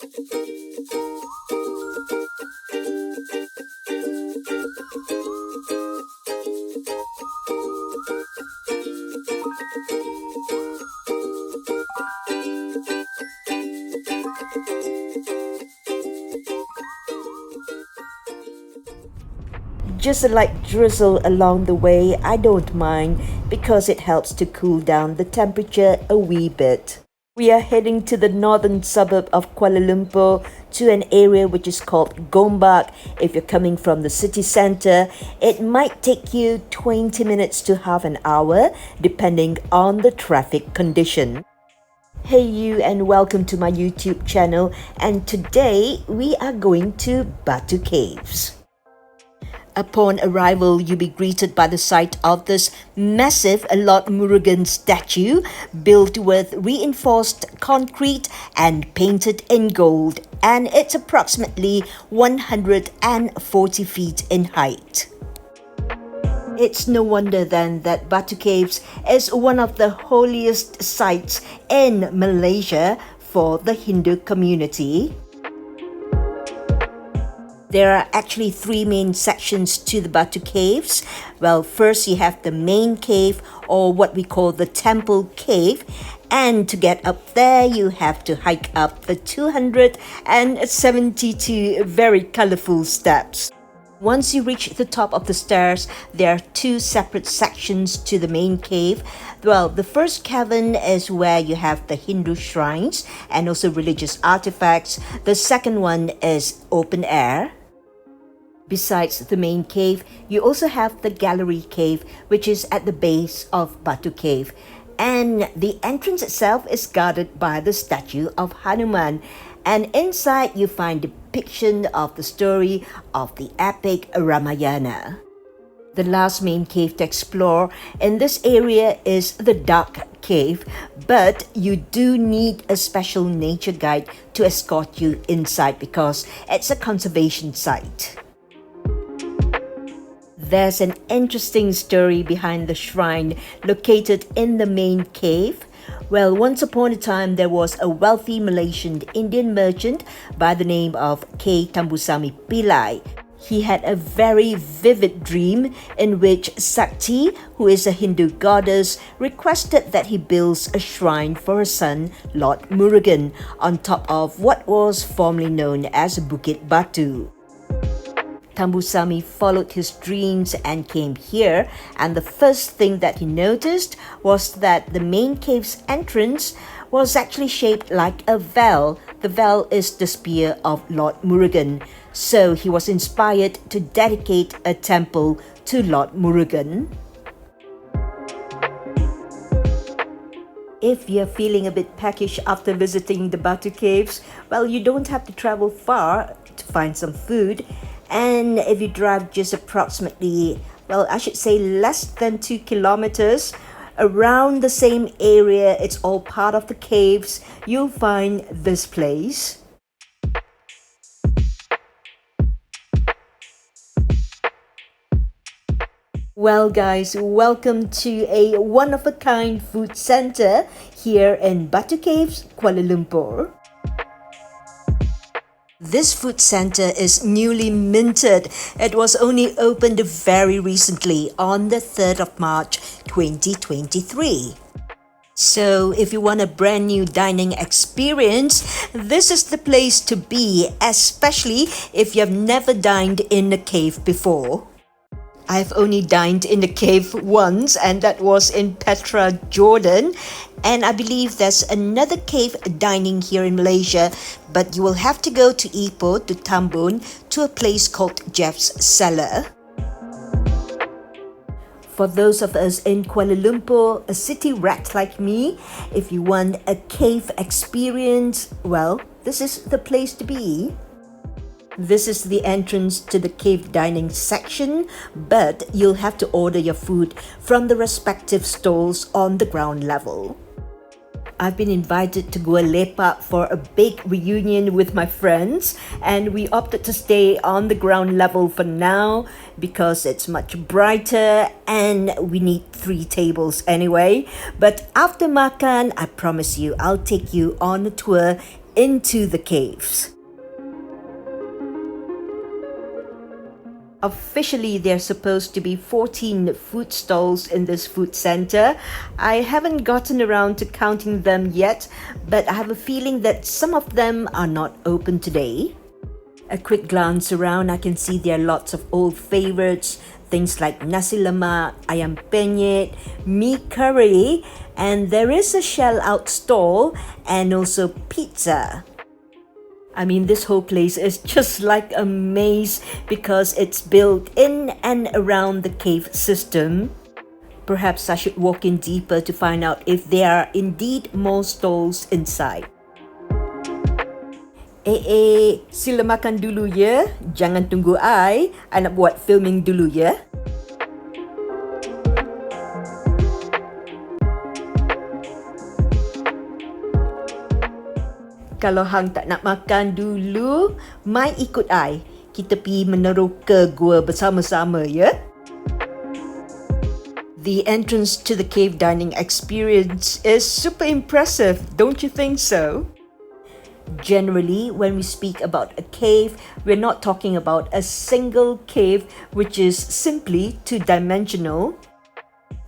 Just a light drizzle along the way, I don't mind because it helps to cool down the temperature a wee bit. We are heading to the northern suburb of Kuala Lumpur to an area which is called Gombak. If you're coming from the city centre, it might take you 20 minutes to half an hour depending on the traffic condition. Hey you, and welcome to my YouTube channel, and today we are going to Batu Caves. Upon arrival, you'll be greeted by the sight of this massive Lord Murugan statue built with reinforced concrete and painted in gold, and it's approximately 140 feet in height. It's no wonder then that Batu Caves is one of the holiest sites in Malaysia for the Hindu community. There are actually three main sections to the Batu Caves. Well, first you have the main cave, or what we call the temple cave. And to get up there, you have to hike up the 272 very colorful steps. Once you reach the top of the stairs, there are two separate sections to the main cave. Well, the first cavern is where you have the Hindu shrines and also religious artifacts. The second one is open air. Besides the main cave, you also have the gallery cave, which is at the base of Batu Cave. And the entrance itself is guarded by the statue of Hanuman. And inside you find depiction of the story of the epic Ramayana. The last main cave to explore in this area is the Dark Cave, but you do need a special nature guide to escort you inside because it's a conservation site. There's an interesting story behind the shrine located in the main cave. Well, once upon a time, there was a wealthy Malaysian Indian merchant by the name of K. Tambusami Pillai. He had a very vivid dream in which Sakti, who is a Hindu goddess, requested that he builds a shrine for her son, Lord Murugan, on top of what was formerly known as Bukit Batu. Tambusami followed his dreams and came here, and the first thing that he noticed was that the main cave's entrance was actually shaped like a bell. The bell is the spear of Lord Murugan, so he was inspired to dedicate a temple to Lord Murugan. If you're feeling a bit peckish after visiting the Batu Caves, well, you don't have to travel far to find some food. And if you drive just approximately, well, I should say less than 2 kilometers around the same area, it's all part of the caves, you'll find this place. Well guys, welcome to a one-of-a-kind food center here in Batu Caves, Kuala Lumpur. This food center is newly minted. It was only opened very recently on the 3rd of March 2023. So if you want a brand new dining experience, this is the place to be, especially if you have never dined in a cave before. I've only dined in the cave once, and that was in Petra, Jordan. And I believe there's another cave dining here in Malaysia, but you will have to go to Ipoh, to Tambun, to a place called Jeff's Cellar. For those of us in Kuala Lumpur, a city rat like me, if you want a cave experience, well, this is the place to be. This is the entrance to the cave dining section, but you'll have to order your food from the respective stalls on the ground level. I've been invited to Gua Lepak for a big reunion with my friends, and we opted to stay on the ground level for now because it's much brighter and we need 3 tables anyway. But after makan, I promise you I'll take you on a tour into the caves. Officially, there are supposed to be 14 food stalls in this food center. I haven't gotten around to counting them yet, but I have a feeling that some of them are not open today. A quick glance around, I can see there are lots of old favorites, things like nasi lemak, ayam penyet, mee curry, and there is a shell-out stall and also pizza. I mean, this whole place is just like a maze because it's built in and around the cave system. Perhaps I should walk in deeper to find out if there are indeed more stalls inside. Sila makan dulu ya. Jangan tunggu I nak buat filming dulu ya. Kalau hang tak nak makan dulu, mai ikut I. Kita pergi meneroka gua bersama-sama ya. The entrance to the cave dining experience is super impressive, don't you think so? Generally, when we speak about a cave, we're not talking about a single cave which is simply two-dimensional.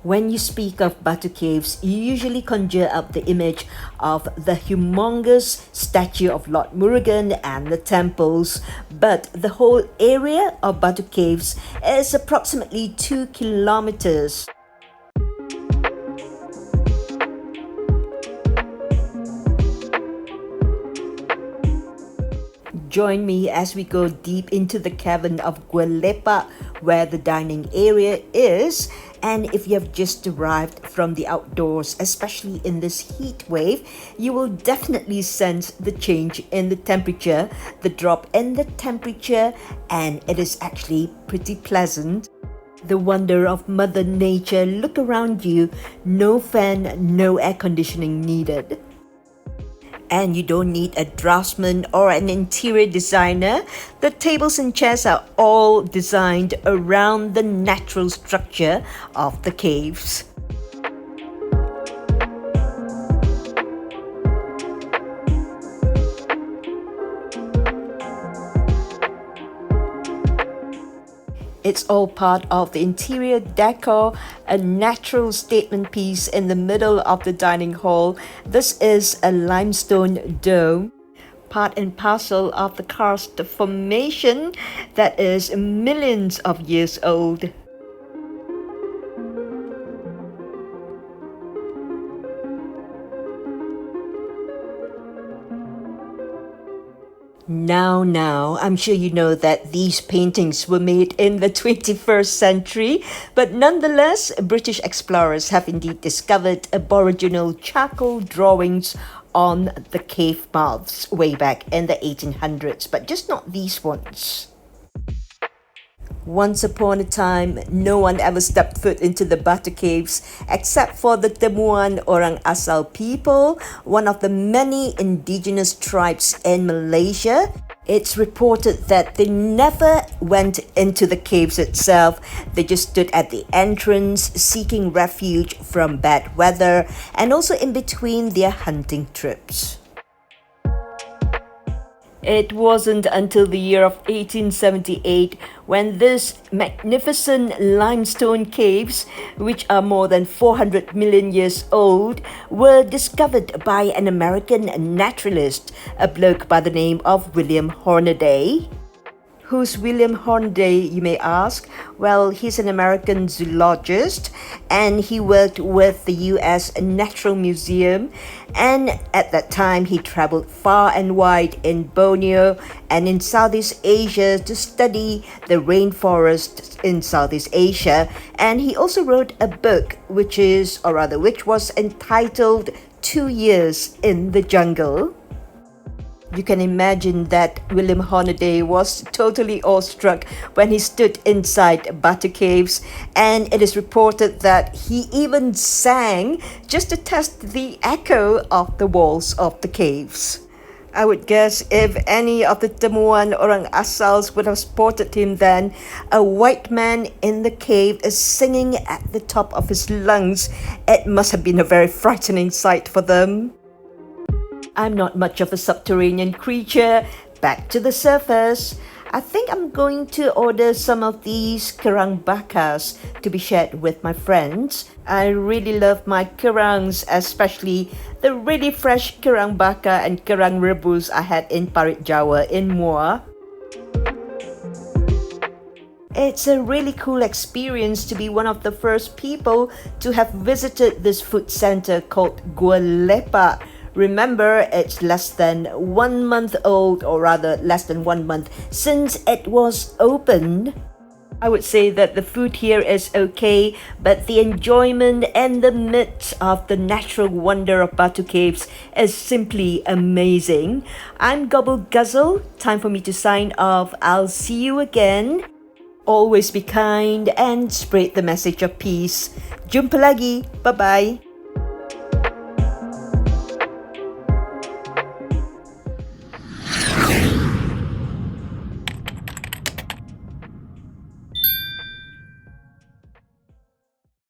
When you speak of Batu Caves, you usually conjure up the image of the humongous statue of Lord Murugan and the temples, but the whole area of Batu Caves is approximately 2 kilometers. Join me as we go deep into the cavern of Gua Lepak, where the dining area is. And if you have just arrived from the outdoors, especially in this heat wave, you will definitely sense the change in the temperature, the drop in the temperature, and it is actually pretty pleasant. The wonder of Mother Nature. Look around you, no fan, no air conditioning needed. And you don't need a draftsman or an interior designer. The tables and chairs are all designed around the natural structure of the caves. It's all part of the interior decor, a natural statement piece in the middle of the dining hall. This is a limestone dome, part and parcel of the karst formation that is millions of years old. Now, I'm sure you know that these paintings were made in the 21st century, but nonetheless, British explorers have indeed discovered aboriginal charcoal drawings on the cave mouths way back in the 1800s, but just not these ones. Once upon a time, no one ever stepped foot into the Batu Caves except for the Temuan Orang Asal people, one of the many indigenous tribes in Malaysia. It's reported that they never went into the caves itself. They just stood at the entrance seeking refuge from bad weather and also in between their hunting trips. It wasn't until the year of 1878 when these magnificent limestone caves, which are more than 400 million years old, were discovered by an American naturalist, a bloke by the name of William Hornaday. Who's William Hornaday, you may ask? Well, he's an American zoologist and he worked with the US Natural Museum, and at that time he traveled far and wide in Borneo and in Southeast Asia to study the rainforests in Southeast Asia, and he also wrote a book which was entitled 2 Years in the Jungle. You can imagine that William Hornaday was totally awestruck when he stood inside Batu Caves, and it is reported that he even sang just to test the echo of the walls of the caves. I would guess if any of the Temuan Orang Asals would have spotted him then, a white man in the cave is singing at the top of his lungs. It must have been a very frightening sight for them. I'm not much of a subterranean creature. Back to the surface. I think I'm going to order some of these kerang bakas to be shared with my friends. I really love my kerangs, especially the really fresh kerang bakar and kerang rebus I had in Parit Jawa in Muar. It's a really cool experience to be one of the first people to have visited this food center called Gua Lepak. Remember, it's less than 1 month old, or rather less than 1 month since it was opened. I would say that the food here is okay, but the enjoyment and the midst of the natural wonder of Batu Caves is simply amazing. I'm Gobble Guzzle. Time for me to sign off. I'll see you again. Always be kind and spread the message of peace. Jumpa lagi. Bye-bye.